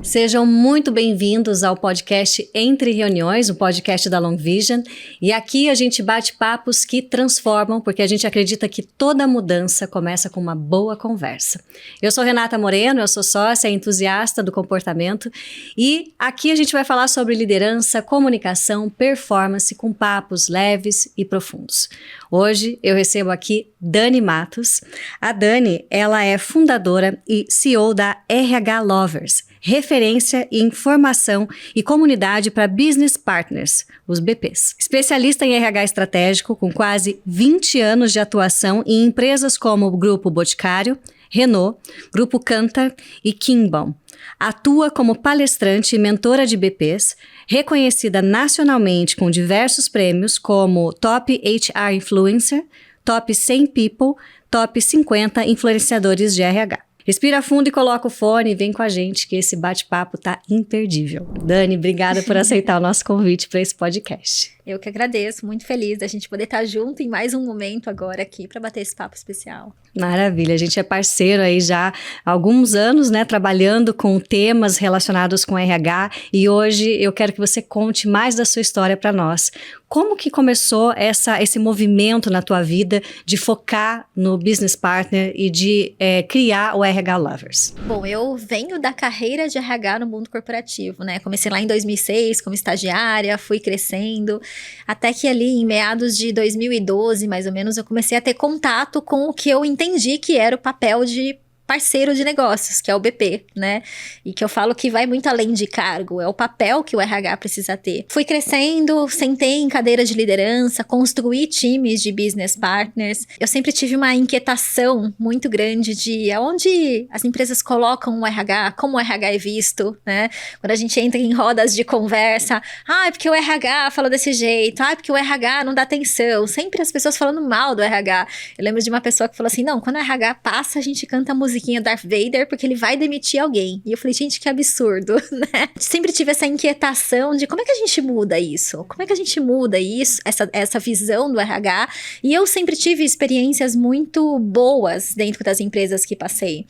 Sejam muito bem-vindos ao podcast Entre Reuniões, o podcast da Long Vision. E aqui a gente bate papos que transformam, porque a gente acredita que toda mudança começa com uma boa conversa. Eu sou Renata Moreno, eu sou sócia e entusiasta do comportamento. E aqui a gente vai falar sobre liderança, comunicação, performance, com papos leves e profundos. Hoje eu recebo aqui Dani Matos. A Dani, ela é fundadora e CEO da RH Lovers, referência em informação e comunidade para Business Partners, os BPs. Especialista em RH estratégico, com quase 20 anos de atuação em empresas como o Grupo Boticário, Renault, Grupo Kantar e Kimball. Atua como palestrante e mentora de BPs, reconhecida nacionalmente com diversos prêmios como Top HR Influencer, Top 100 People, Top 50 Influenciadores de RH. Respira fundo e coloca o fone e vem com a gente que esse bate-papo tá imperdível. Dani, obrigada por aceitar o nosso convite para esse podcast. Eu que agradeço, muito feliz da gente poder estar junto em mais um momento agora aqui para bater esse papo especial. Maravilha, a gente é parceiro aí já há alguns anos, né, trabalhando com temas relacionados com RH, e hoje eu quero que você conte mais da sua história para nós. Como que começou esse movimento na tua vida de focar no business partner e de criar o RH Lovers? Bom, eu venho da carreira de RH no mundo corporativo, né? Comecei lá em 2006 como estagiária, fui crescendo, até que ali em meados de 2012, mais ou menos, eu comecei a ter contato com o que eu entendi que era o papel de parceiro de negócios, que é o BP, né? E que eu falo que vai muito além de cargo, é o papel que o RH precisa ter. Fui crescendo, sentei em cadeira de liderança, construí times de business partners. Eu sempre tive uma inquietação muito grande de aonde as empresas colocam o RH, como o RH é visto, né? Quando a gente entra em rodas de conversa, porque o RH fala desse jeito, porque o RH não dá atenção. Sempre as pessoas falando mal do RH. Eu lembro de uma pessoa que falou assim, não, quando o RH passa, a gente canta a musiquinha Darth Vader, porque ele vai demitir alguém. E eu falei, gente, que absurdo, né? Sempre tive essa inquietação de como é que a gente muda isso? Como é que a gente muda isso, essa visão do RH? E eu sempre tive experiências muito boas dentro das empresas que passei.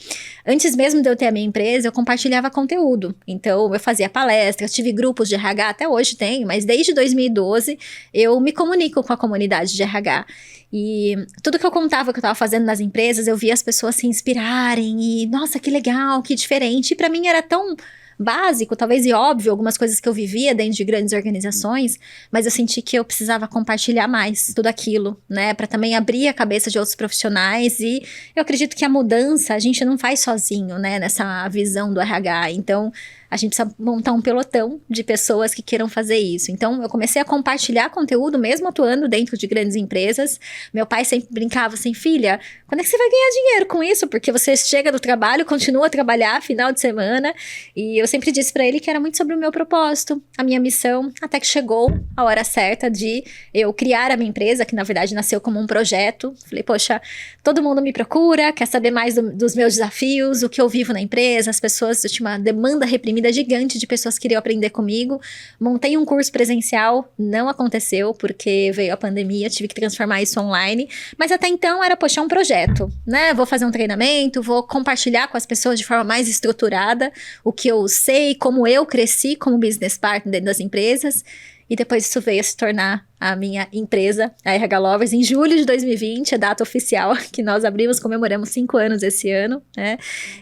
Antes mesmo de eu ter a minha empresa, eu compartilhava conteúdo. Então, eu fazia palestras, tive grupos de RH, até hoje tenho, mas desde 2012 eu me comunico com a comunidade de RH. E tudo que eu contava que eu estava fazendo nas empresas, eu via as pessoas se inspirarem e, nossa, que legal, que diferente. E para mim era tão básico, talvez e óbvio, algumas coisas que eu vivia dentro de grandes organizações, mas eu senti que eu precisava compartilhar mais tudo aquilo, né, para também abrir a cabeça de outros profissionais. E eu acredito que a mudança a gente não faz sozinho, né, nessa visão do RH. Então a gente precisa montar um pelotão de pessoas que queiram fazer isso. Então, eu comecei a compartilhar conteúdo, mesmo atuando dentro de grandes empresas. Meu pai sempre brincava assim, filha, quando é que você vai ganhar dinheiro com isso? Porque você chega do trabalho, continua a trabalhar final de semana. E eu sempre disse pra ele que era muito sobre o meu propósito, a minha missão, até que chegou a hora certa de eu criar a minha empresa, que na verdade nasceu como um projeto. Falei, poxa, todo mundo me procura, quer saber mais dos meus desafios, o que eu vivo na empresa, as pessoas, eu tinha uma demanda reprimida gigante de pessoas que queriam aprender comigo. Montei um curso presencial, não aconteceu porque veio a pandemia, tive que transformar isso online, mas até então era, poxa, um projeto, né? Vou fazer um treinamento, vou compartilhar com as pessoas de forma mais estruturada o que eu sei, como eu cresci como business partner dentro das empresas. E depois isso veio a se tornar a minha empresa, a RH Lovers, em julho de 2020, a data oficial que nós abrimos, comemoramos 5 anos esse ano, né?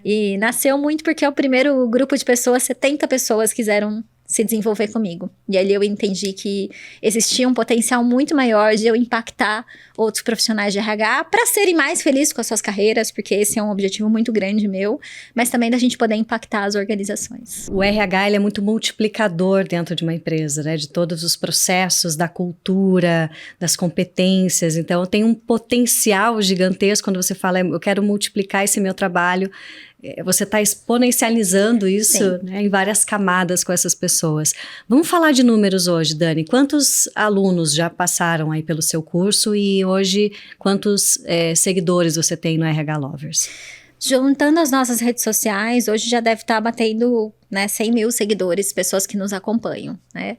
E nasceu muito porque é o primeiro grupo de pessoas, 70 pessoas quiseram se desenvolver comigo. E ali eu entendi que existia um potencial muito maior de eu impactar outros profissionais de RH para serem mais felizes com as suas carreiras, porque esse é um objetivo muito grande meu, mas também da gente poder impactar as organizações. O RH, ele é muito multiplicador dentro de uma empresa, né? De todos os processos, da cultura, das competências. Então, tem um potencial gigantesco quando você fala, eu quero multiplicar esse meu trabalho. Você está exponencializando isso, né, em várias camadas com essas pessoas. Vamos falar de números hoje, Dani. Quantos alunos já passaram aí pelo seu curso e hoje quantos seguidores você tem no RH Lovers? Juntando as nossas redes sociais, hoje já deve estar batendo né? 100 mil seguidores, pessoas que nos acompanham, né?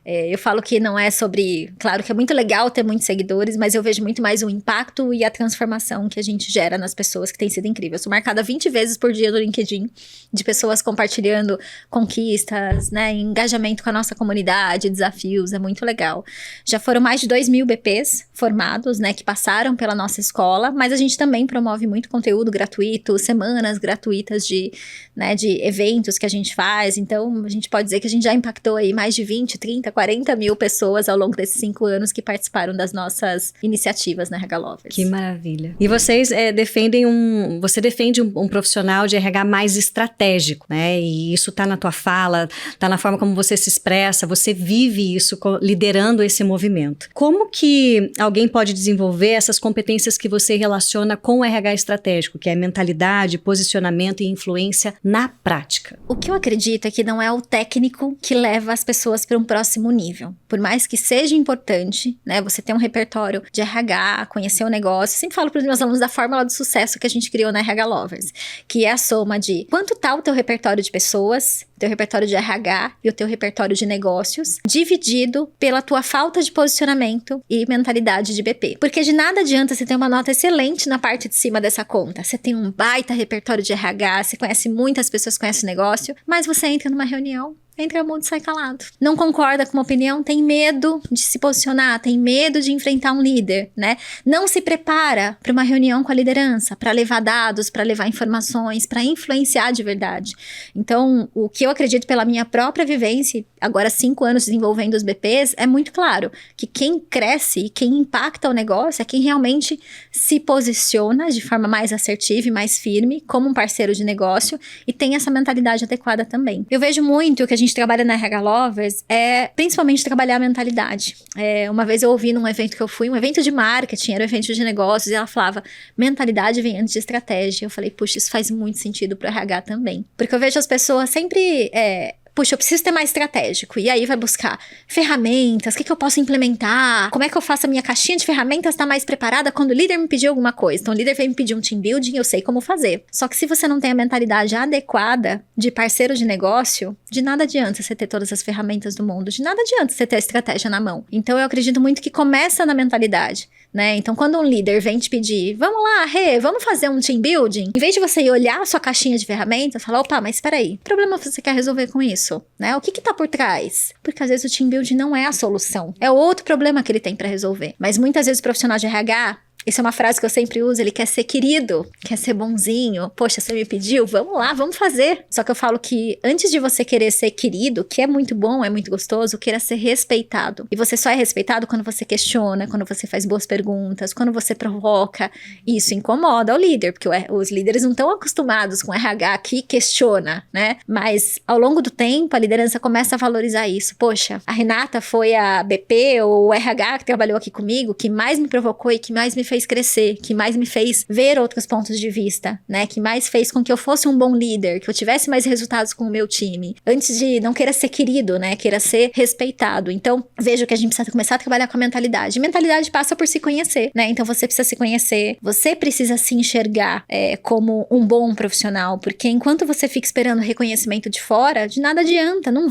Eu falo que não é sobre... Claro que é muito legal ter muitos seguidores, mas eu vejo muito mais o impacto e a transformação que a gente gera nas pessoas, que tem sido incrível. Eu sou marcada 20 vezes por dia no LinkedIn de pessoas compartilhando conquistas, né? Engajamento com a nossa comunidade, desafios, é muito legal. Já foram mais de 2 mil BPs formados, né? Que passaram pela nossa escola, mas a gente também promove muito conteúdo gratuito, semanas gratuitas de eventos que a gente faz. Então, a gente pode dizer que a gente já impactou aí mais de 20, 30, 40 mil pessoas ao longo desses 5 anos que participaram das nossas iniciativas na RH Lovers. Que maravilha. E vocês você defende um profissional de RH mais estratégico, né? E isso tá na tua fala, tá na forma como você se expressa, você vive isso liderando esse movimento. Como que alguém pode desenvolver essas competências que você relaciona com o RH estratégico, que é mentalidade, posicionamento e influência na prática? O que eu acredito é que não é o técnico que leva as pessoas para um próximo nível. Por mais que seja importante, né, você ter um repertório de RH, conhecer o negócio. Eu sempre falo para os meus alunos da fórmula do sucesso que a gente criou na RH Lovers, que é a soma de quanto tá o teu repertório de pessoas, teu repertório de RH e o teu repertório de negócios, dividido pela tua falta de posicionamento e mentalidade de BP. Porque de nada adianta você ter uma nota excelente na parte de cima dessa conta. Você tem um baita repertório de RH, você conhece muitas pessoas que conhecem o negócio, mas você entra numa reunião, entra mundo e sai calado. Não concorda com uma opinião, tem medo de se posicionar, tem medo de enfrentar um líder, né? Não se prepara para uma reunião com a liderança, para levar dados, para levar informações, para influenciar de verdade. Então, o que eu acredito pela minha própria vivência, agora 5 anos desenvolvendo os BPs, é muito claro que quem cresce e quem impacta o negócio é quem realmente se posiciona de forma mais assertiva e mais firme como um parceiro de negócio e tem essa mentalidade adequada também. Eu vejo muito que a gente trabalha na RH Lovers é principalmente trabalhar a mentalidade. Uma vez eu ouvi num evento que eu fui, um evento de marketing, era um evento de negócios, e ela falava, mentalidade vem antes de estratégia. Eu falei, puxa, isso faz muito sentido pro RH também. Porque eu vejo as pessoas sempre... puxa, eu preciso ter mais estratégico. E aí vai buscar ferramentas, o que eu posso implementar, como é que eu faço a minha caixinha de ferramentas estar mais preparada quando o líder me pedir alguma coisa. Então o líder veio me pedir um team building, eu sei como fazer. Só que se você não tem a mentalidade adequada de parceiro de negócio, de nada adianta você ter todas as ferramentas do mundo, de nada adianta você ter a estratégia na mão. Então eu acredito muito que começa na mentalidade, né? Então quando um líder vem te pedir, vamos lá, Rê, vamos fazer um team building, em vez de você ir olhar a sua caixinha de ferramentas, falar, opa, mas espera aí, que problema você quer resolver com isso? Né? O que tá por trás? Porque às vezes o team building não é a solução. É outro problema que ele tem para resolver. Mas muitas vezes o profissional de RH, isso é uma frase que eu sempre uso, ele quer ser querido, quer ser bonzinho. Poxa, você me pediu? Vamos lá, vamos fazer. Só que eu falo que antes de você querer ser querido, que é muito bom, é muito gostoso, queira ser respeitado. E você só é respeitado quando você questiona, quando você faz boas perguntas, quando você provoca. Isso incomoda o líder, porque os líderes não estão acostumados com RH que questiona, né? Mas ao longo do tempo, a liderança começa a valorizar isso. Poxa, a Renata foi a BP ou o RH que trabalhou aqui comigo, que mais me provocou e que mais me fez crescer, que mais me fez ver outros pontos de vista, né? Que mais fez com que eu fosse um bom líder, que eu tivesse mais resultados com o meu time. Antes de não queira ser querido, né? Queira ser respeitado. Então, vejo que a gente precisa começar a trabalhar com a mentalidade. E mentalidade passa por se conhecer, né? Então, você precisa se conhecer, você precisa se enxergar como um bom profissional, porque enquanto você fica esperando reconhecimento de fora, de nada adianta, não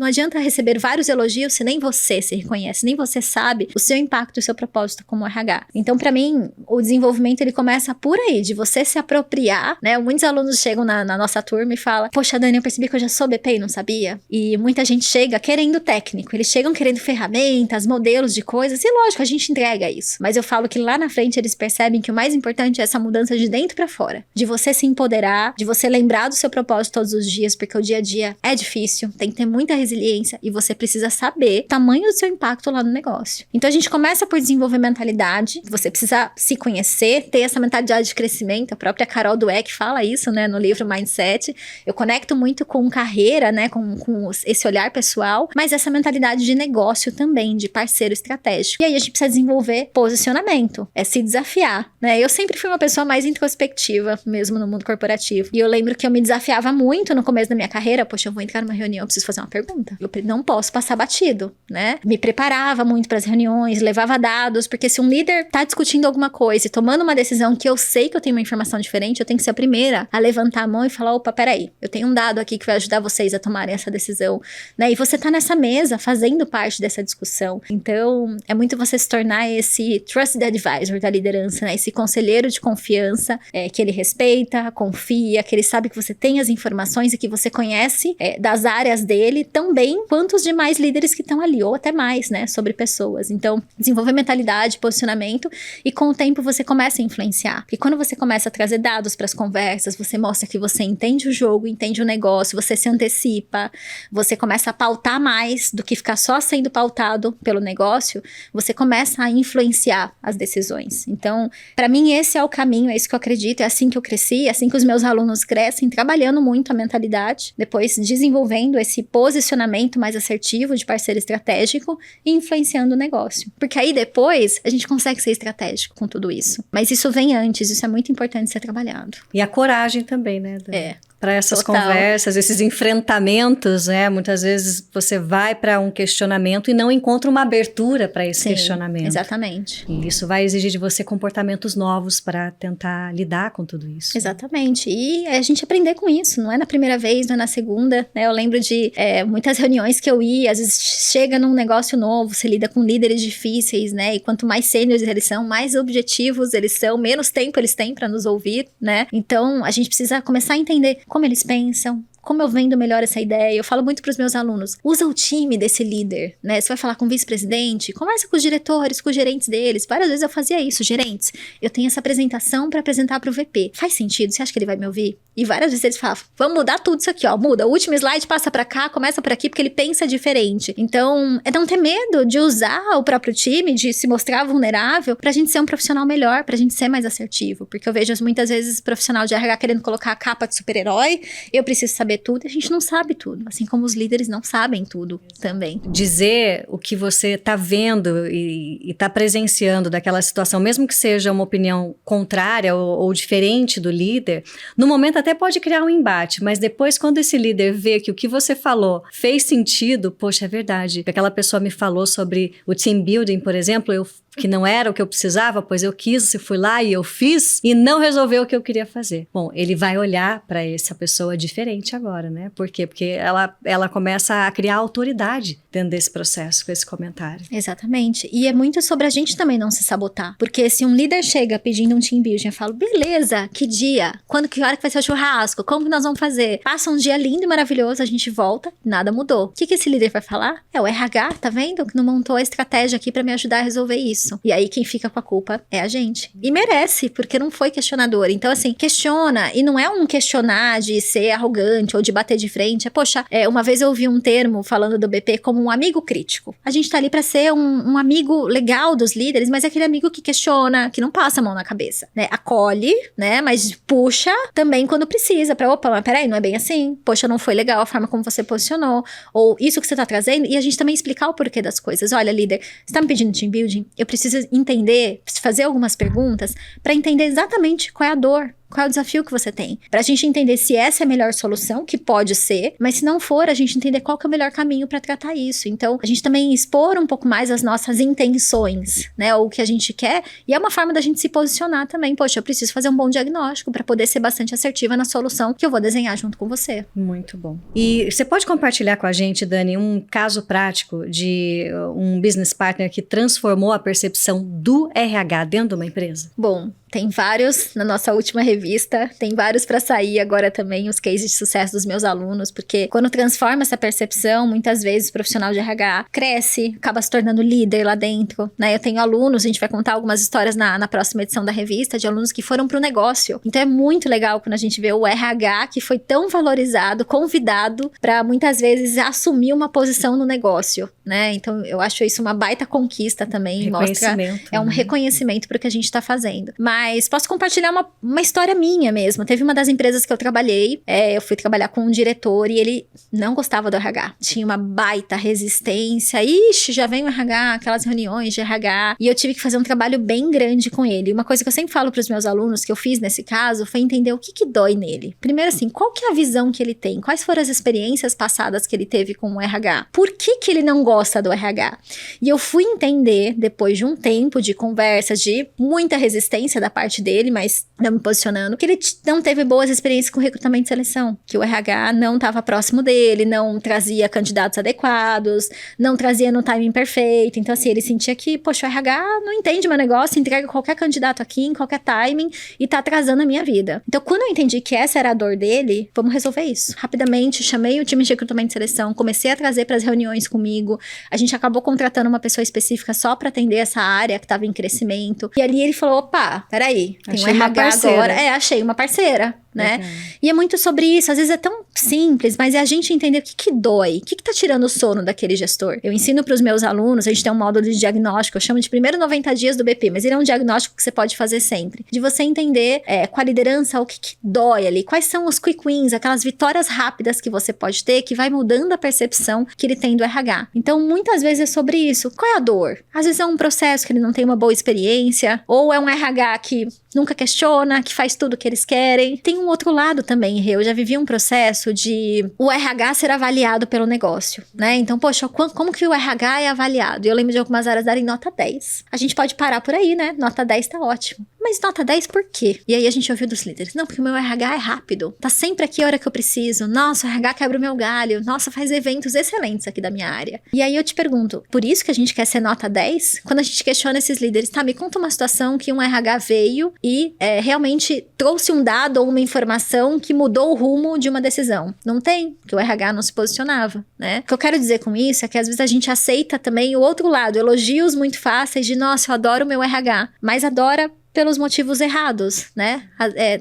adianta receber vários elogios se nem você se reconhece, nem você sabe o seu impacto e o seu propósito como RH. Então, pra mim, o desenvolvimento ele começa por aí, de você se apropriar, né? Muitos alunos chegam na nossa turma e falam, poxa, Dani, eu percebi que eu já sou BP e não sabia. E muita gente chega querendo técnico, eles chegam querendo ferramentas, modelos de coisas, e lógico, a gente entrega isso. Mas eu falo que lá na frente eles percebem que o mais importante é essa mudança de dentro pra fora, de você se empoderar, de você lembrar do seu propósito todos os dias, porque o dia a dia é difícil, tem que ter muita resiliência e você precisa saber o tamanho do seu impacto lá no negócio. Então a gente começa por desenvolver mentalidade, você precisa se conhecer, ter essa mentalidade de crescimento. A própria Carol Dweck fala isso, né, no livro Mindset. Eu conecto muito com carreira, né, com esse olhar pessoal, mas essa mentalidade de negócio também, de parceiro estratégico. E aí a gente precisa desenvolver posicionamento, se desafiar, né? Eu sempre fui uma pessoa mais introspectiva, mesmo no mundo corporativo. E eu lembro que eu me desafiava muito no começo da minha carreira. Poxa, eu vou entrar numa reunião, eu preciso fazer uma pergunta. Eu não posso passar batido, né? Me preparava muito para as reuniões, levava dados, porque se um líder tá discutindo alguma coisa e tomando uma decisão que eu sei que eu tenho uma informação diferente, eu tenho que ser a primeira a levantar a mão e falar, opa, peraí, eu tenho um dado aqui que vai ajudar vocês a tomarem essa decisão, né? E você tá nessa mesa fazendo parte dessa discussão. Então, é muito você se tornar esse trusted advisor da liderança, né? Esse conselheiro de confiança, que ele respeita, confia, que ele sabe que você tem as informações e que você conhece das áreas dele tão bem quanto os demais líderes que estão ali, ou até mais, né? Sobre pessoas. Então, desenvolver mentalidade, posicionamento, e com o tempo você começa a influenciar. E quando você começa a trazer dados para as conversas, você mostra que você entende o jogo, entende o negócio, você se antecipa, você começa a pautar mais do que ficar só sendo pautado pelo negócio, você começa a influenciar as decisões. Então, para mim, esse é o caminho, é isso que eu acredito, é assim que eu cresci, é assim que os meus alunos crescem, trabalhando muito a mentalidade, depois desenvolvendo esse posicionamento mais assertivo de parceiro estratégico e influenciando o negócio. Porque aí depois a gente consegue ser estratégico com tudo isso. Mas isso vem antes, isso é muito importante ser trabalhado. E a coragem também, né, Dani? Para essas Total. conversas, esses enfrentamentos, né? Muitas vezes você vai para um questionamento e não encontra uma abertura para esse questionamento. Exatamente. E isso vai exigir de você comportamentos novos para tentar lidar com tudo isso. Exatamente. E a gente aprender com isso, não é na primeira vez, não é na segunda, né? Eu lembro de muitas reuniões que eu ia, às vezes chega num negócio novo, você lida com líderes difíceis, né? E quanto mais sêniores eles são, mais objetivos eles são, menos tempo eles têm para nos ouvir, né? Então, a gente precisa começar a entender como eles pensam, como eu vendo melhor essa ideia. Eu falo muito para os meus alunos, usa o time desse líder, né? Você vai falar com o vice-presidente, conversa com os diretores, com os gerentes deles. Várias vezes eu fazia isso, gerentes, eu tenho essa apresentação para apresentar para o VP. Faz sentido? Você acha que ele vai me ouvir? E várias vezes eles falavam, vamos mudar tudo isso aqui, ó, muda. O último slide passa para cá, começa por aqui, porque ele pensa diferente. Então, é não ter medo de usar o próprio time, de se mostrar vulnerável, pra gente ser um profissional melhor, pra gente ser mais assertivo. Porque eu vejo muitas vezes profissional de RH querendo colocar a capa de super-herói, eu preciso saber tudo, a gente não sabe tudo. Assim como os líderes não sabem tudo também. Dizer o que você está vendo e está presenciando daquela situação, mesmo que seja uma opinião contrária ou diferente do líder, no momento até pode criar um embate, mas depois quando esse líder vê que o que você falou fez sentido, poxa, é verdade. Aquela pessoa me falou sobre o team building, por exemplo, que não era o que eu precisava, pois eu quis, fui lá e eu fiz e não resolveu o que eu queria fazer. Bom, ele vai olhar para essa pessoa diferente agora, né? Por quê? Porque ela começa a criar autoridade dentro desse processo, com esse comentário. Exatamente. E é muito sobre a gente também não se sabotar. Porque se um líder chega pedindo um team building, eu falo, beleza, que dia? Que hora que vai ser o churrasco? Como que nós vamos fazer? Passa um dia lindo e maravilhoso, a gente volta, nada mudou. O que esse líder vai falar? É o RH, tá vendo? Que não montou a estratégia aqui pra me ajudar a resolver isso. E aí quem fica com a culpa é a gente. E merece, porque não foi questionador. Então assim, questiona. E não é um questionar de ser arrogante ou de bater de frente. Poxa, uma vez eu ouvi um termo falando do BP como um amigo crítico. A gente tá ali pra ser um amigo legal dos líderes, mas é aquele amigo que questiona, que não passa a mão na cabeça, né? Acolhe, né? Mas puxa também quando precisa. Opa, mas peraí, não é bem assim. Poxa, não foi legal a forma como você posicionou. Ou isso que você tá trazendo. E a gente também explicar o porquê das coisas. Olha, líder, você tá me pedindo team building? Eu preciso entender, fazer algumas perguntas para entender exatamente qual é a dor, qual é o desafio que você tem. Pra gente entender se essa é a melhor solução, que pode ser, mas se não for, a gente entender qual que é o melhor caminho pra tratar isso. Então, a gente também expor um pouco mais as nossas intenções, né? Ou o que a gente quer, e é uma forma da gente se posicionar também. Poxa, eu preciso fazer um bom diagnóstico pra poder ser bastante assertiva na solução que eu vou desenhar junto com você. Muito bom. E você pode compartilhar com a gente, Dani, um caso prático de um business partner que transformou a percepção do RH dentro de uma empresa? Bom, tem vários na nossa última revista, tem vários para sair agora também, os cases de sucesso dos meus alunos, porque quando transforma essa percepção, muitas vezes o profissional de RH cresce, acaba se tornando líder lá dentro, né? Eu tenho alunos, a gente vai contar algumas histórias na próxima edição da revista, de alunos que foram pro negócio. Então é muito legal quando a gente vê o RH que foi tão valorizado, convidado para muitas vezes assumir uma posição no negócio, né? Então eu acho isso uma baita conquista também, mostra, é um reconhecimento pro que a gente tá fazendo. Mas Mas posso compartilhar uma história minha mesmo. Teve uma das empresas que eu trabalhei, eu fui trabalhar com um diretor e ele não gostava do RH. Tinha uma baita resistência. Ixi, já vem o RH, aquelas reuniões de RH. E eu tive que fazer um trabalho bem grande com ele. Uma coisa que eu sempre falo para os meus alunos, que eu fiz nesse caso, foi entender o que dói nele. Primeiro assim, qual que é a visão que ele tem? Quais foram as experiências passadas que ele teve com o RH? Por que ele não gosta do RH? E eu fui entender, depois de um tempo de conversas, de muita resistência da parte dele, mas não me posicionando, que ele não teve boas experiências com recrutamento e seleção, que o RH não estava próximo dele, não trazia candidatos adequados, não trazia no timing perfeito. Então assim, ele sentia que, poxa, o RH não entende meu negócio, entrega qualquer candidato aqui em qualquer timing e tá atrasando a minha vida. Então quando eu entendi que essa era a dor dele, vamos resolver isso. Rapidamente, chamei o time de recrutamento e seleção, comecei a trazer para as reuniões comigo, a gente acabou contratando uma pessoa específica só para atender essa área que estava em crescimento. E ali ele falou, opa, peraí, tem um RH agora. Achei uma parceira, né? Legal. E é muito sobre isso, às vezes é tão simples, mas é a gente entender o que dói, o que tá tirando o sono daquele gestor. Eu ensino para os meus alunos, a gente tem um módulo de diagnóstico, eu chamo de primeiro 90 dias do BP, mas ele é um diagnóstico que você pode fazer sempre. De você entender com a liderança o que dói ali, quais são os quick wins, aquelas vitórias rápidas que você pode ter, que vai mudando a percepção que ele tem do RH. Então, muitas vezes é sobre isso. Qual é a dor? Às vezes é um processo que ele não tem uma boa experiência, ou é um RH que nunca questiona, que faz tudo o que eles querem. Tem um outro lado também, eu já vivi um processo de o RH ser avaliado pelo negócio, né? Então, poxa, como que o RH é avaliado? Eu lembro de algumas áreas darem nota 10. A gente pode parar por aí, né? Nota 10 tá ótimo. Mas nota 10 por quê? E aí a gente ouviu dos líderes, não, porque o meu RH é rápido, tá sempre aqui a hora que eu preciso, nossa, o RH quebra o meu galho, nossa, faz eventos excelentes aqui da minha área. E aí eu te pergunto, por isso que a gente quer ser nota 10? Quando a gente questiona esses líderes, tá, me conta uma situação que um RH veio e realmente trouxe um dado ou uma informação que mudou o rumo de uma decisão. Não tem, porque o RH não se posicionava, né? O que eu quero dizer com isso é que às vezes a gente aceita também o outro lado, elogios muito fáceis de, nossa, eu adoro o meu RH, mas adora pelos motivos errados, né?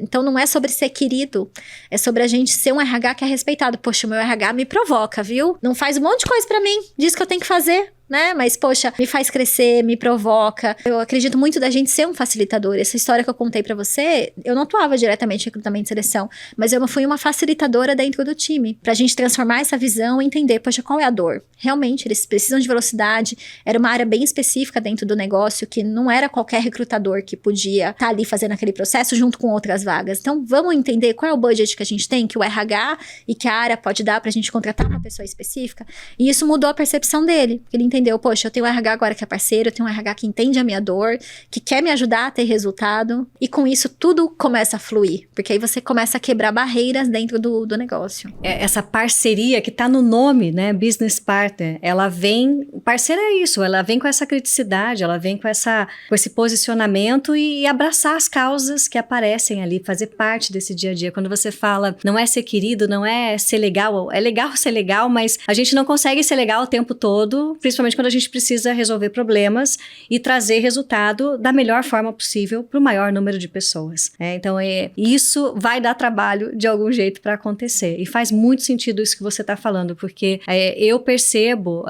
Então não é sobre ser querido, é sobre a gente ser um RH que é respeitado. Poxa, o meu RH me provoca, viu? Não faz um monte de coisa pra mim, diz que eu tenho que fazer, né? Mas, poxa, me faz crescer, me provoca. Eu acredito muito da gente ser um facilitador. Essa história que eu contei pra você, eu não atuava diretamente em recrutamento e seleção, mas eu fui uma facilitadora dentro do time, pra gente transformar essa visão e entender, poxa, qual é a dor? Realmente, eles precisam de velocidade. Era uma área bem específica dentro do negócio, que não era qualquer recrutador que podia estar ali fazendo aquele processo junto com outras vagas. Então, vamos entender qual é o budget que a gente tem, que o RH e que a área pode dar pra gente contratar uma pessoa específica. E isso mudou a percepção dele. Ele entendeu, poxa, eu tenho um RH agora que é parceiro, eu tenho um RH que entende a minha dor, que quer me ajudar a ter resultado, e com isso tudo começa a fluir, porque aí você começa a quebrar barreiras dentro do negócio. Essa parceria que tá no nome, né, business partner, ela vem, parceira é isso, ela vem com essa criticidade, ela vem com esse posicionamento e abraçar as causas que aparecem ali, fazer parte desse dia a dia. Quando você fala, não é ser querido, não é ser legal, é legal ser legal, mas a gente não consegue ser legal o tempo todo, principalmente quando a gente precisa resolver problemas e trazer resultado da melhor forma possível para o maior número de pessoas. Então, isso vai dar trabalho de algum jeito para acontecer. E faz muito sentido isso que você está falando, porque eu percebo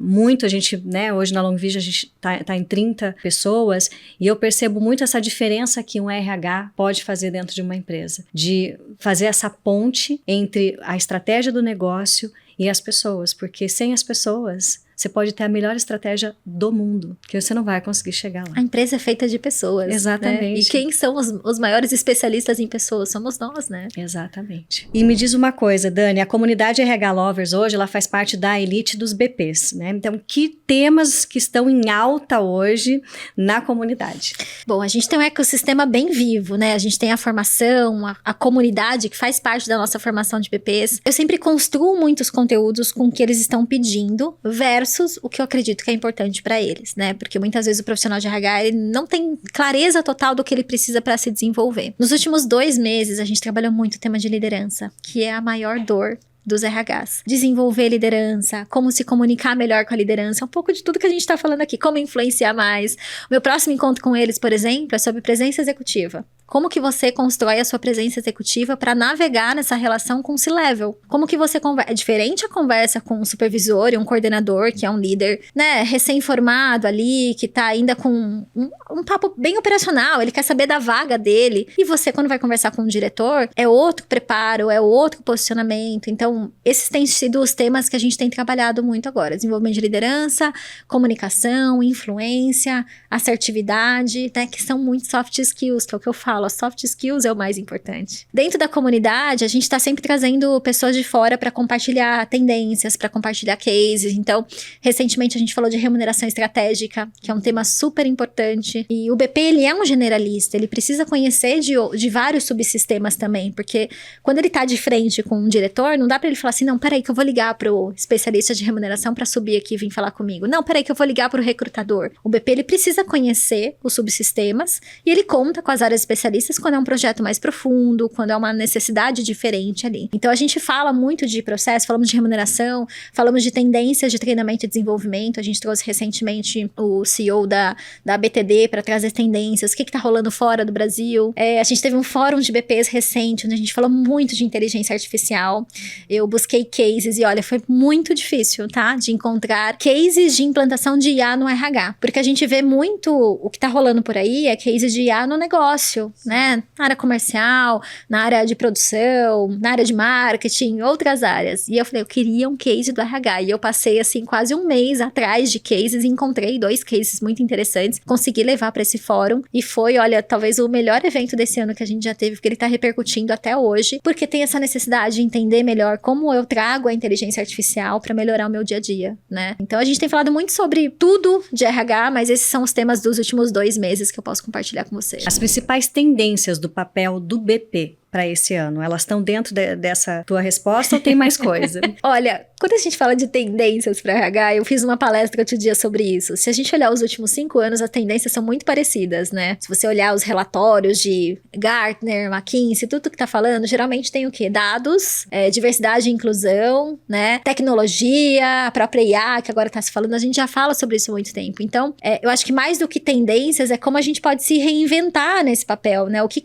muito, a gente, né, hoje na Long Vision a gente tá em 30 pessoas, e eu percebo muito essa diferença que um RH pode fazer dentro de uma empresa, de fazer essa ponte entre a estratégia do negócio e as pessoas, porque sem as pessoas você pode ter a melhor estratégia do mundo, que você não vai conseguir chegar lá. A empresa é feita de pessoas. Exatamente. Né? E quem são os maiores especialistas em pessoas? Somos nós, né? Exatamente. E me diz uma coisa, Dani, a comunidade RH Lovers hoje, ela faz parte da elite dos BPs, né? Então, que temas que estão em alta hoje na comunidade? Bom, a gente tem um ecossistema bem vivo, né? A gente tem a formação, a comunidade que faz parte da nossa formação de BPs. Eu sempre construo muitos conteúdos com o que eles estão pedindo, versus o que eu acredito que é importante para eles, né? Porque muitas vezes o profissional de RH ele não tem clareza total do que ele precisa para se desenvolver. Nos últimos 2 meses, a gente trabalhou muito o tema de liderança, que é a maior dor dos RHs. Desenvolver liderança, como se comunicar melhor com a liderança, um pouco de tudo que a gente tá falando aqui, como influenciar mais. O meu próximo encontro com eles, por exemplo, é sobre presença executiva. Como que você constrói a sua presença executiva para navegar nessa relação com o C-level? Como que você é diferente a conversa com um supervisor e um coordenador, que é um líder, né, recém-formado ali, que tá ainda com um papo bem operacional, ele quer saber da vaga dele. E você, quando vai conversar com um diretor, é outro preparo, é outro posicionamento. Então, esses têm sido os temas que a gente tem trabalhado muito agora. Desenvolvimento de liderança, comunicação, influência, assertividade, né, que são muito soft skills, que é o que eu falo. As soft skills é o mais importante. Dentro da comunidade, a gente está sempre trazendo pessoas de fora para compartilhar tendências, para compartilhar cases. Então, recentemente a gente falou de remuneração estratégica, que é um tema super importante. E o BP, ele é um generalista, ele precisa conhecer de vários subsistemas também, porque quando ele tá de frente com um diretor, não dá para ele falar assim, não, peraí que eu vou ligar pro especialista de remuneração para subir aqui e vir falar comigo. Não, peraí que eu vou ligar pro recrutador. O BP, ele precisa conhecer os subsistemas e ele conta com as áreas especialistas quando é um projeto mais profundo, quando é uma necessidade diferente ali. Então, a gente fala muito de processo, falamos de remuneração, falamos de tendências de treinamento e desenvolvimento. A gente trouxe recentemente o CEO da BTD para trazer tendências, o que tá rolando fora do Brasil. A gente teve um fórum de BPs recente, onde a gente falou muito de inteligência artificial. Eu busquei cases e, olha, foi muito difícil, tá? De encontrar cases de implantação de IA no RH. Porque a gente vê muito, o que tá rolando por aí é cases de IA no negócio, né? Na área comercial, na área de produção, na área de marketing, outras áreas. E eu falei, eu queria um case do RH. E eu passei, assim, quase um mês atrás de cases e encontrei 2 cases muito interessantes. Consegui levar para esse fórum e foi, olha, talvez o melhor evento desse ano que a gente já teve, porque ele tá repercutindo até hoje, porque tem essa necessidade de entender melhor como eu trago a inteligência artificial para melhorar o meu dia a dia, né? Então, a gente tem falado muito sobre tudo de RH, mas esses são os temas dos últimos 2 meses que eu posso compartilhar com você. As principais tendências do papel do BP para esse ano, elas estão dentro dessa tua resposta ou tem mais coisa? Olha, quando a gente fala de tendências para RH, eu fiz uma palestra outro dia sobre isso. Se a gente olhar os últimos 5 anos, as tendências são muito parecidas, né? Se você olhar os relatórios de Gartner, McKinsey, tudo que tá falando, geralmente tem o quê? Dados, diversidade e inclusão, né? Tecnologia, a própria IA, que agora tá se falando, a gente já fala sobre isso há muito tempo. Então, eu acho que mais do que tendências, é como a gente pode se reinventar nesse papel, né? O que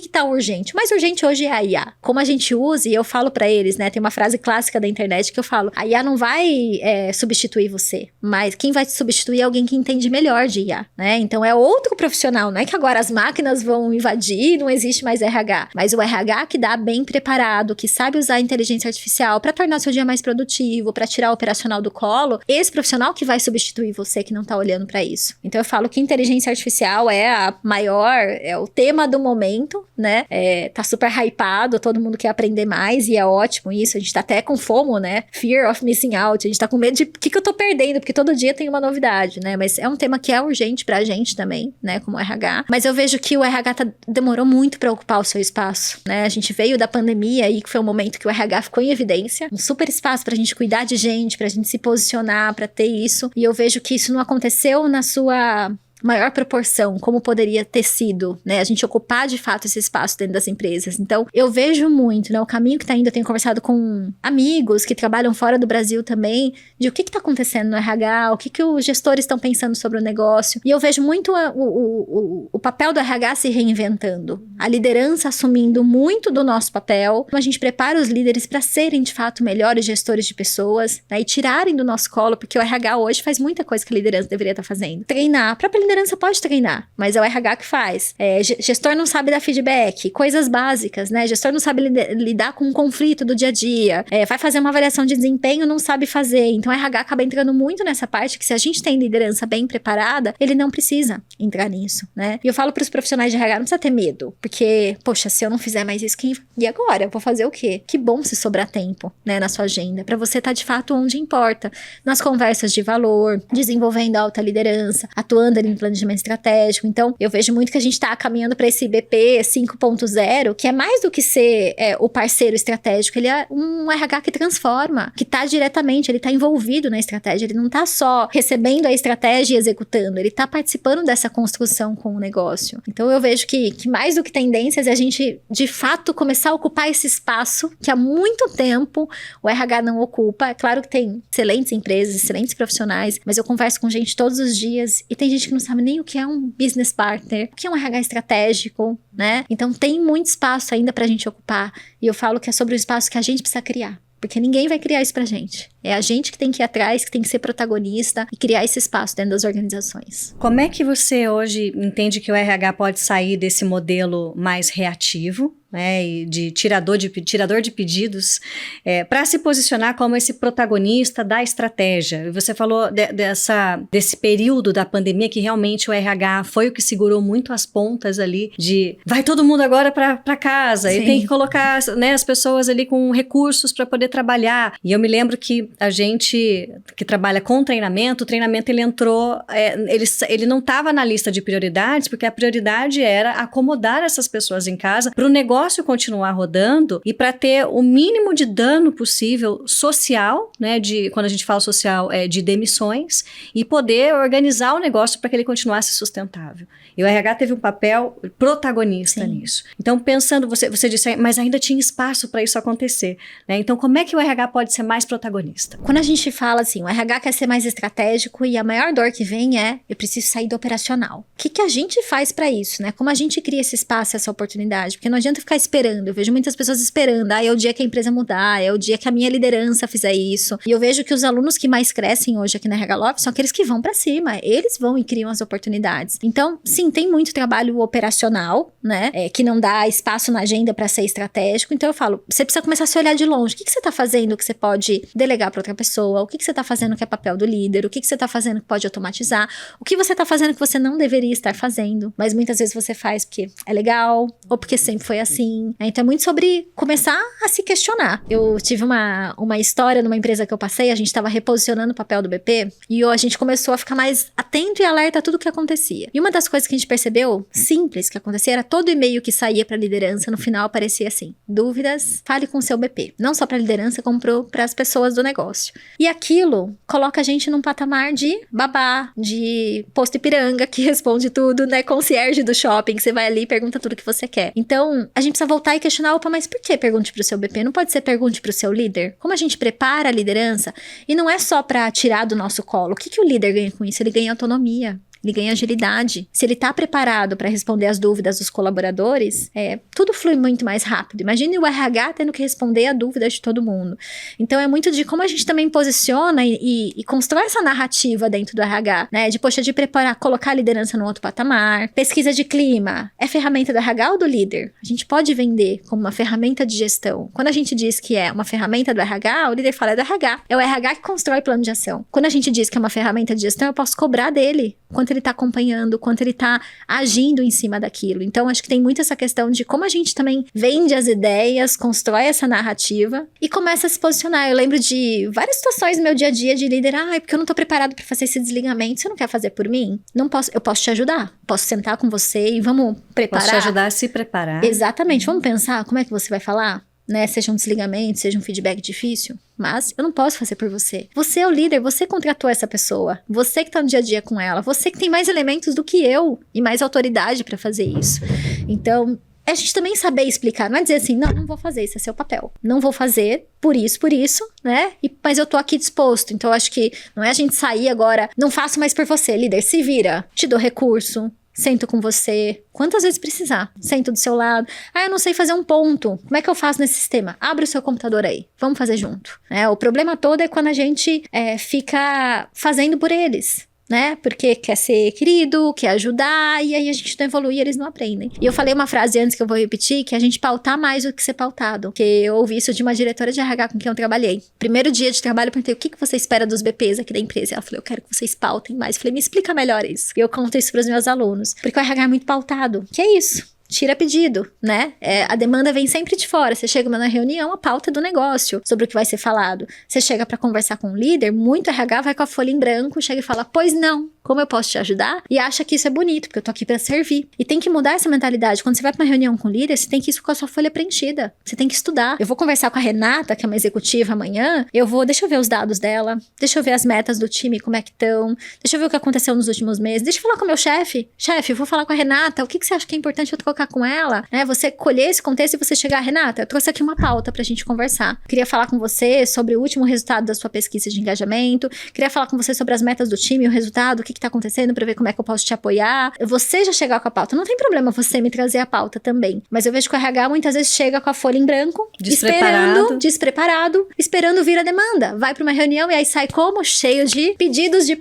tá urgente? O mais urgente hoje é a IA. Como a gente usa, e eu falo pra eles, né? Tem uma frase clássica da internet que eu falo, a IA não vai substituir você, mas quem vai te substituir é alguém que entende melhor de IA, né? Então é outro profissional, não é que agora as máquinas vão invadir, não existe mais RH, mas o RH que dá bem preparado, que sabe usar a inteligência artificial pra tornar seu dia mais produtivo, pra tirar o operacional do colo, esse profissional que vai substituir você que não tá olhando pra isso. Então eu falo que inteligência artificial é o tema do momento, né? Tá super hypado, todo mundo quer aprender mais e é ótimo isso, a gente tá até com FOMO, né? Fear of missing out, a gente tá com medo de o que eu tô perdendo, porque todo dia tem uma novidade, né? Mas é um tema que é urgente pra gente também, né? Como RH. Mas eu vejo que o RH demorou muito pra ocupar o seu espaço, né? A gente veio da pandemia aí, que foi um momento que o RH ficou em evidência, um super espaço pra gente cuidar de gente, pra gente se posicionar, pra ter isso. E eu vejo que isso não aconteceu na sua maior proporção, como poderia ter sido, né? A gente ocupar de fato esse espaço dentro das empresas. Então, eu vejo muito, né? O caminho que tá indo, eu tenho conversado com amigos que trabalham fora do Brasil também, de o que tá acontecendo no RH, o que os gestores estão pensando sobre o negócio. E eu vejo muito o papel do RH se reinventando, a liderança assumindo muito do nosso papel. A gente prepara os líderes para serem, de fato, melhores gestores de pessoas, né? E tirarem do nosso colo, porque o RH hoje faz muita coisa que a liderança deveria estar fazendo. Treinar, a própria liderança pode treinar, mas é o RH que faz. Gestor não sabe dar feedback, coisas básicas, né? Gestor não sabe lidar com um conflito do dia a dia, vai fazer uma avaliação de desempenho, não sabe fazer. Então, o RH acaba entrando muito nessa parte que se a gente tem liderança bem preparada, ele não precisa entrar nisso, né? E eu falo para os profissionais de RH, não precisa ter medo, porque, poxa, se eu não fizer mais isso, e agora? Eu vou fazer o quê? Que bom se sobrar tempo, né, na sua agenda, para você estar de fato onde importa, nas conversas de valor, desenvolvendo alta liderança, atuando ali no planejamento estratégico. Então, eu vejo muito que a gente está caminhando para esse BP 5.0, que é mais do que ser o parceiro estratégico, ele é um RH que transforma, que está diretamente, ele está envolvido na estratégia, ele não está só recebendo a estratégia e executando, ele está participando dessa construção com o negócio. Então, eu vejo que mais do que tendências é a gente, de fato, começar a ocupar esse espaço que há muito tempo o RH não ocupa. É claro que tem excelentes empresas, excelentes profissionais, mas eu converso com gente todos os dias e tem gente que não sabe nem o que é um business partner, o que é um RH estratégico, né? Então tem muito espaço ainda pra gente ocupar. E eu falo que é sobre o espaço que a gente precisa criar. Porque ninguém vai criar isso pra gente. É a gente que tem que ir atrás, que tem que ser protagonista e criar esse espaço dentro das organizações. Como é que você hoje entende que o RH pode sair desse modelo mais reativo, né, e de tirador de pedidos, para se posicionar como esse protagonista da estratégia? Você falou desse período da pandemia que realmente o RH foi o que segurou muito as pontas ali de vai todo mundo agora para casa. Sim. E tem que colocar, né, as pessoas ali com recursos para poder trabalhar. E eu me lembro que a gente que trabalha com treinamento, o treinamento ele entrou, ele não estava na lista de prioridades, porque a prioridade era acomodar essas pessoas em casa para o negócio continuar rodando e para ter o mínimo de dano possível social, né, quando a gente fala social, de demissões, e poder organizar o negócio para que ele continuasse sustentável. E o RH teve um papel protagonista Sim. nisso. Então, pensando, você disse, mas ainda tinha espaço para isso acontecer, né? Então, como é que o RH pode ser mais protagonista? Quando a gente fala assim, o RH quer ser mais estratégico e a maior dor que vem eu preciso sair do operacional. O que a gente faz para isso, né? Como a gente cria esse espaço, essa oportunidade? Porque não adianta ficar esperando. Eu vejo muitas pessoas esperando. É o dia que a empresa mudar, é o dia que a minha liderança fizer isso. E eu vejo que os alunos que mais crescem hoje aqui na RH Love são aqueles que vão para cima. Eles vão e criam as oportunidades. Então, sim, tem muito trabalho operacional, né? Que não dá espaço na agenda para ser estratégico. Então, eu falo, você precisa começar a se olhar de longe. O que você tá fazendo que você pode delegar para outra pessoa? O que você tá fazendo que é papel do líder? O que você tá fazendo que pode automatizar? O que você tá fazendo que você não deveria estar fazendo? Mas muitas vezes você faz porque é legal ou porque sempre foi assim. Então, é muito sobre começar a se questionar. Eu tive uma história numa empresa que eu passei, a gente estava reposicionando o papel do BP e a gente começou a ficar mais atento e alerta a tudo que acontecia. E uma das coisas que a gente percebeu, simples, que acontecia, era todo e-mail que saía para a liderança, no final aparecia assim, dúvidas, fale com o seu BP. Não só para a liderança, como para as pessoas do negócio. E aquilo coloca a gente num patamar de babá, de posto Ipiranga, que responde tudo, né? Concierge do shopping, que você vai ali e pergunta tudo que você quer. Então, a gente precisa voltar e questionar, opa, mas por que pergunte pro seu BP? Não pode ser pergunte pro seu líder? Como a gente prepara a liderança? E não é só pra tirar do nosso colo. O que o líder ganha com isso? Ele ganha autonomia. Ele ganha agilidade. Se ele está preparado para responder as dúvidas dos colaboradores, tudo flui muito mais rápido. Imagine o RH tendo que responder a dúvidas de todo mundo. Então, é muito de como a gente também posiciona e constrói essa narrativa dentro do RH, né? De preparar, colocar a liderança no outro patamar. Pesquisa de clima. É ferramenta do RH ou do líder? A gente pode vender como uma ferramenta de gestão. Quando a gente diz que é uma ferramenta do RH, o líder fala é do RH. É o RH que constrói plano de ação. Quando a gente diz que é uma ferramenta de gestão, eu posso cobrar dele quanto ele está acompanhando, quanto ele está agindo em cima daquilo. Então, acho que tem muito essa questão de como a gente também vende as ideias, constrói essa narrativa e começa a se posicionar. Eu lembro de várias situações no meu dia a dia de líder, porque eu não estou preparado para fazer esse desligamento, você não quer fazer por mim? Não posso, eu posso te ajudar, posso sentar com você e vamos preparar. Posso te ajudar a se preparar. Exatamente, vamos pensar como é que você vai falar? Né, seja um desligamento, seja um feedback difícil, mas eu não posso fazer por você. Você é o líder, você contratou essa pessoa, você que tá no dia a dia com ela, você que tem mais elementos do que eu e mais autoridade pra fazer isso. Então, a gente também saber explicar, não é dizer assim, não vou fazer, isso é seu papel. Não vou fazer por isso, né? Mas eu tô aqui disposto. Então, eu acho que não é a gente sair agora, não faço mais por você, líder, se vira, te dou recurso, sento com você, quantas vezes precisar. Sento do seu lado. Eu não sei fazer um ponto. Como é que eu faço nesse sistema? Abre o seu computador aí. Vamos fazer junto. O problema todo é quando a gente fica fazendo por eles. Né? Porque quer ser querido, quer ajudar, e aí a gente não evolui e eles não aprendem. E eu falei uma frase antes que eu vou repetir, que é a gente pautar mais do que ser pautado. Porque eu ouvi isso de uma diretora de RH com quem eu trabalhei. Primeiro dia de trabalho, eu perguntei, o que você espera dos BPs aqui da empresa? Ela falou, eu quero que vocês pautem mais. Eu falei, me explica melhor isso. E eu conto isso para os meus alunos. Porque o RH é muito pautado. Que é isso? Tira pedido, né? A demanda vem sempre de fora. Você chega na reunião, a pauta do negócio, sobre o que vai ser falado. Você chega para conversar com o líder, muito RH vai com a folha em branco, chega e fala, pois não, como eu posso te ajudar? E acha que isso é bonito, porque eu tô aqui para servir. E tem que mudar essa mentalidade. Quando você vai pra uma reunião com o líder, você tem que ir com a sua folha preenchida. Você tem que estudar. Eu vou conversar com a Renata, que é uma executiva amanhã, deixa eu ver os dados dela, deixa eu ver as metas do time, como é que estão, deixa eu ver o que aconteceu nos últimos meses, deixa eu falar com o meu chefe. Chefe, eu vou falar com a Renata, o que você acha que é importante eu trocar com ela? Você colher esse contexto e você chegar, Renata, eu trouxe aqui uma pauta pra gente conversar. Queria falar com você sobre o último resultado da sua pesquisa de engajamento, queria falar com você sobre as metas do time, o resultado, o que que tá acontecendo, pra ver como é que eu posso te apoiar. Você já chegar com a pauta. Não tem problema você me trazer a pauta também. Mas eu vejo que o RH muitas vezes chega com a folha em branco, despreparado, esperando vir a demanda. Vai pra uma reunião e aí sai como? Cheio de pedidos de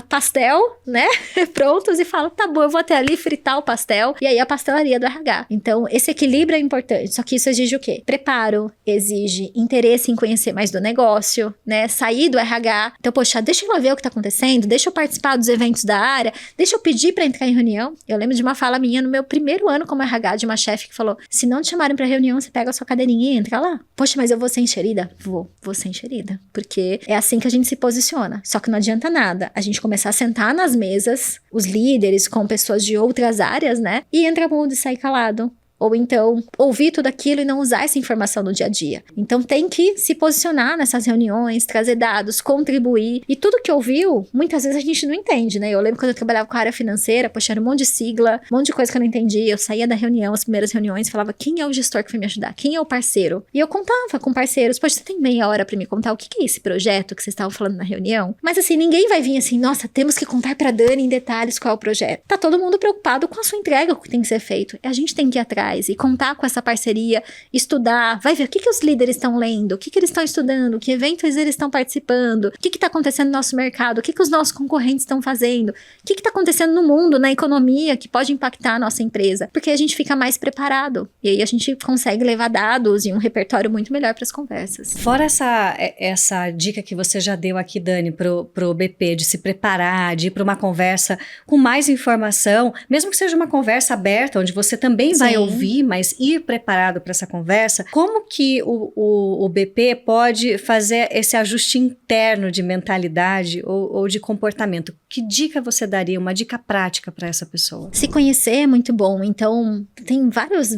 pastel, né? Prontos, e fala, tá bom, eu vou até ali fritar o pastel. E aí a pastelaria do RH. Então, esse equilíbrio é importante. Só que isso exige o quê? Preparo, exige interesse em conhecer mais do negócio, né? Sair do RH. Então, poxa, deixa eu lá ver o que tá acontecendo, deixa eu participar dos eventos da área, deixa eu pedir pra entrar em reunião. Eu lembro de uma fala minha no meu primeiro ano como RH, de uma chefe que falou, se não te chamarem pra reunião, você pega a sua cadeirinha e entra lá. Poxa, mas eu vou ser enxerida? Vou ser enxerida. Porque é assim que a gente se posiciona. Só que não adianta nada a gente começar a sentar nas mesas, os líderes com pessoas de outras áreas, né? E entra mudo e sai calado. Ou então, ouvir tudo aquilo e não usar essa informação no dia a dia. Então, tem que se posicionar nessas reuniões, trazer dados, contribuir. E tudo que ouviu, muitas vezes a gente não entende, né? Eu lembro quando eu trabalhava com a área financeira, poxa, era um monte de sigla, um monte de coisa que eu não entendia. Eu saía da reunião, as primeiras reuniões, falava, quem é o gestor que vai me ajudar? Quem é o parceiro? E eu contava com parceiros, poxa, você tem meia hora pra me contar o que é esse projeto que vocês estavam falando na reunião? Mas assim, ninguém vai vir assim, nossa, temos que contar pra Dani em detalhes qual é o projeto. Tá todo mundo preocupado com a sua entrega, com o que tem que ser feito. A gente tem que ir atrás e contar com essa parceria, estudar, vai ver o que os líderes estão lendo, o que eles estão estudando, que eventos eles estão participando, o que está acontecendo no nosso mercado, o que os nossos concorrentes estão fazendo, o que está acontecendo no mundo, na economia, que pode impactar a nossa empresa, porque a gente fica mais preparado, e aí a gente consegue levar dados e um repertório muito melhor para as conversas. Fora essa dica que você já deu aqui, Dani, pro BP, de se preparar, de ir para uma conversa com mais informação, mesmo que seja uma conversa aberta, onde você também vai ouvir, mas ir preparado para essa conversa, como que o BP pode fazer esse ajuste interno de mentalidade ou de comportamento? Que dica você daria, uma dica prática para essa pessoa? Se conhecer é muito bom, então tem vários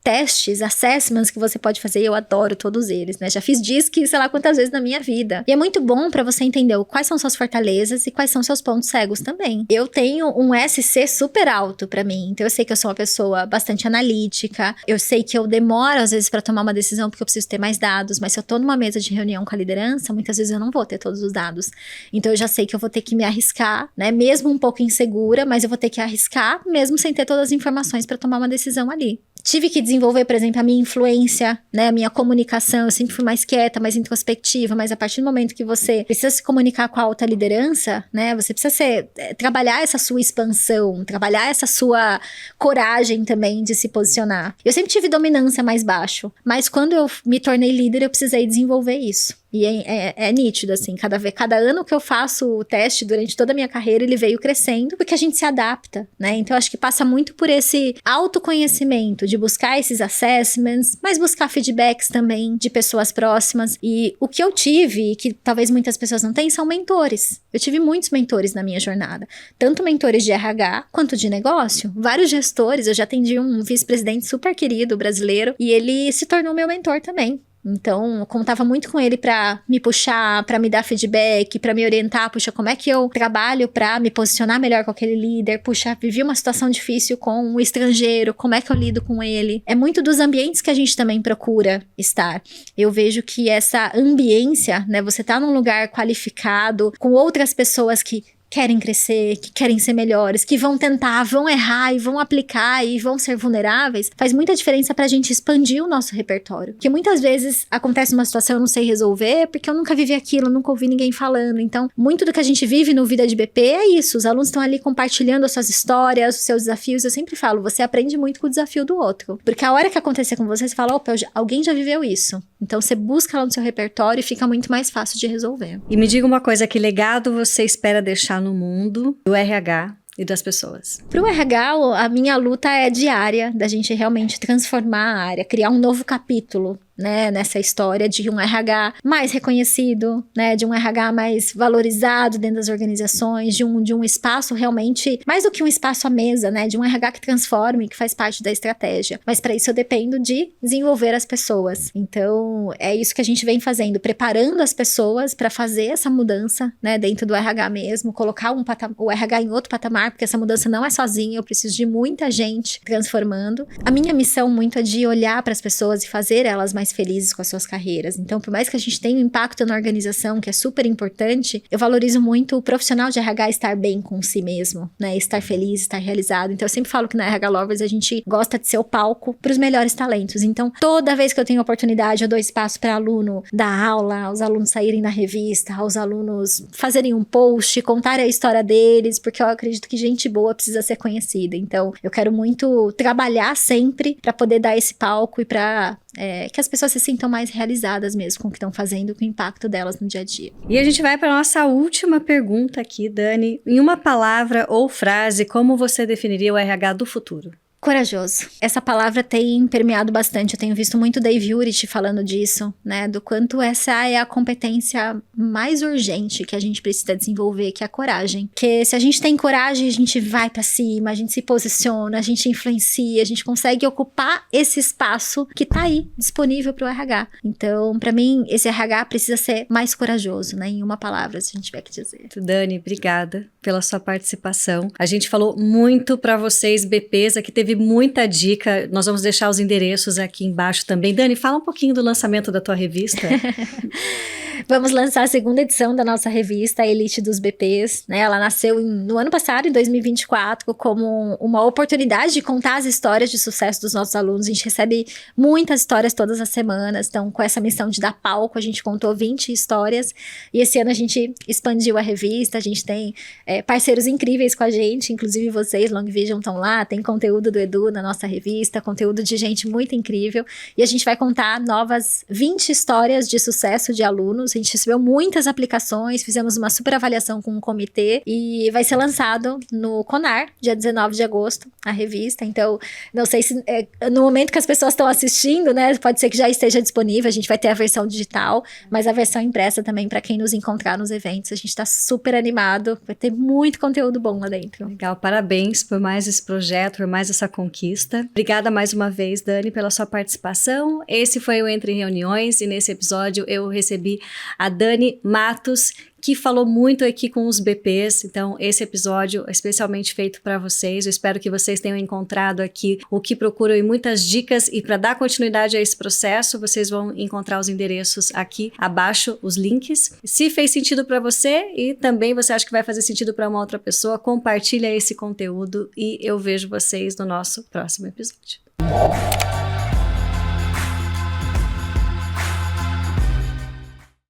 testes, assessments que você pode fazer, eu adoro todos eles, né? Já fiz DISC, sei lá quantas vezes na minha vida. E é muito bom para você entender quais são suas fortalezas e quais são seus pontos cegos também. Eu tenho um SC super alto para mim, então eu sei que eu sou uma pessoa bastante analítica, eu sei que eu demoro às vezes para tomar uma decisão porque eu preciso ter mais dados, mas se eu tô numa mesa de reunião com a liderança, muitas vezes eu não vou ter todos os dados. Então eu já sei que eu vou ter que me arriscar, né? Mesmo um pouco insegura, mas eu vou ter que arriscar mesmo sem ter todas as informações para tomar uma decisão ali. Tive que desenvolver, por exemplo, a minha influência, né? A minha comunicação. Eu sempre fui mais quieta, mais introspectiva, mas a partir do momento que você precisa se comunicar com a alta liderança, né? Você precisa trabalhar essa sua expansão, trabalhar essa sua coragem também de se posicionar. Eu sempre tive dominância mais baixo, mas quando eu me tornei líder, eu precisei desenvolver isso. E é nítido, assim, cada ano que eu faço o teste durante toda a minha carreira, ele veio crescendo, porque a gente se adapta, né? Então, acho que passa muito por esse autoconhecimento, de buscar esses assessments, mas buscar feedbacks também de pessoas próximas. E o que eu tive, e que talvez muitas pessoas não têm, são mentores. Eu tive muitos mentores na minha jornada, tanto mentores de RH, quanto de negócio. Vários gestores, eu já atendi um vice-presidente super querido, brasileiro, e ele se tornou meu mentor também. Então, eu contava muito com ele pra me puxar, pra me dar feedback, pra me orientar, puxa, como é que eu trabalho pra me posicionar melhor com aquele líder, puxa, vivi uma situação difícil com um estrangeiro, como é que eu lido com ele? É muito dos ambientes que a gente também procura estar. Eu vejo que essa ambiência, né, você tá num lugar qualificado, com outras pessoas que querem crescer, que querem ser melhores, que vão tentar, vão errar e vão aplicar e vão ser vulneráveis, faz muita diferença pra gente expandir o nosso repertório. Porque muitas vezes acontece uma situação eu não sei resolver, porque eu nunca vivi aquilo, nunca ouvi ninguém falando. Então, muito do que a gente vive no Vida de BP é isso. Os alunos estão ali compartilhando as suas histórias, os seus desafios. Eu sempre falo, você aprende muito com o desafio do outro. Porque a hora que acontecer com você, você fala, opa, alguém já viveu isso. Então, você busca lá no seu repertório e fica muito mais fácil de resolver. E me diga uma coisa, que legado você espera deixar no mundo do RH e das pessoas? Pro RH, a minha luta é diária, da gente realmente transformar a área, criar um novo capítulo, né, nessa história de um RH mais reconhecido, né, de um RH mais valorizado dentro das organizações, de um espaço realmente, mais do que um espaço à mesa, né, de um RH que transforme, que faz parte da estratégia. Mas para isso eu dependo de desenvolver as pessoas. Então, é isso que a gente vem fazendo, preparando as pessoas para fazer essa mudança, né, dentro do RH mesmo, colocar o RH em outro patamar, porque essa mudança não é sozinha, eu preciso de muita gente transformando. A minha missão muito é de olhar para as pessoas e fazer elas mais mais felizes com as suas carreiras. Então, por mais que a gente tenha um impacto na organização, que é super importante, eu valorizo muito o profissional de RH estar bem com si mesmo, né? Estar feliz, estar realizado. Então, eu sempre falo que na RH Lovers a gente gosta de ser o palco para os melhores talentos. Então, toda vez que eu tenho oportunidade, eu dou espaço para aluno dar aula, os alunos saírem na revista, os alunos fazerem um post, contarem a história deles, porque eu acredito que gente boa precisa ser conhecida. Então, eu quero muito trabalhar sempre para poder dar esse palco e para que as pessoas se sintam mais realizadas mesmo com o que estão fazendo, com o impacto delas no dia a dia. E a gente vai para a nossa última pergunta aqui, Dani. Em uma palavra ou frase, como você definiria o RH do futuro? Corajoso. Essa palavra tem permeado bastante. Eu tenho visto muito Dave Urich falando disso, né? Do quanto essa é a competência mais urgente que a gente precisa desenvolver, que é a coragem. Porque se a gente tem coragem, a gente vai pra cima, a gente se posiciona, a gente influencia, a gente consegue ocupar esse espaço que tá aí, disponível pro RH. Então, pra mim, esse RH precisa ser mais corajoso, né? Em uma palavra, se a gente tiver que dizer. Dani, obrigada pela sua participação. A gente falou muito pra vocês, BPs, aqui teve muita dica, nós vamos deixar os endereços aqui embaixo também. Dani, fala um pouquinho do lançamento da tua revista. Vamos lançar a segunda edição da nossa revista, a Elite dos BPs, né? Ela nasceu no ano passado, em 2024, como uma oportunidade de contar as histórias de sucesso dos nossos alunos. A gente recebe muitas histórias todas as semanas, então com essa missão de dar palco, a gente contou 20 histórias, e esse ano a gente expandiu a revista, a gente tem parceiros incríveis com a gente, inclusive vocês, Long Vision, estão lá, tem conteúdo do Edu na nossa revista, conteúdo de gente muito incrível, e a gente vai contar novas 20 histórias de sucesso de alunos. A gente recebeu muitas aplicações, fizemos uma super avaliação com um comitê, e vai ser lançado no CONAR, dia 19 de agosto, a revista. Então, não sei se no momento que as pessoas estão assistindo, né, pode ser que já esteja disponível, a gente vai ter a versão digital, mas a versão impressa também para quem nos encontrar nos eventos. A gente tá super animado, vai ter muito conteúdo bom lá dentro. Legal, parabéns por mais esse projeto, por mais essa conquista. Obrigada mais uma vez, Dani, pela sua participação. Esse foi o Entre Reuniões, e nesse episódio eu recebi a Dani Matos, que falou muito aqui com os BPs. Então, esse episódio é especialmente feito para vocês. Eu espero que vocês tenham encontrado aqui o que procuram e muitas dicas. E para dar continuidade a esse processo, vocês vão encontrar os endereços aqui abaixo, os links. Se fez sentido para você e também você acha que vai fazer sentido para uma outra pessoa, compartilha esse conteúdo e eu vejo vocês no nosso próximo episódio.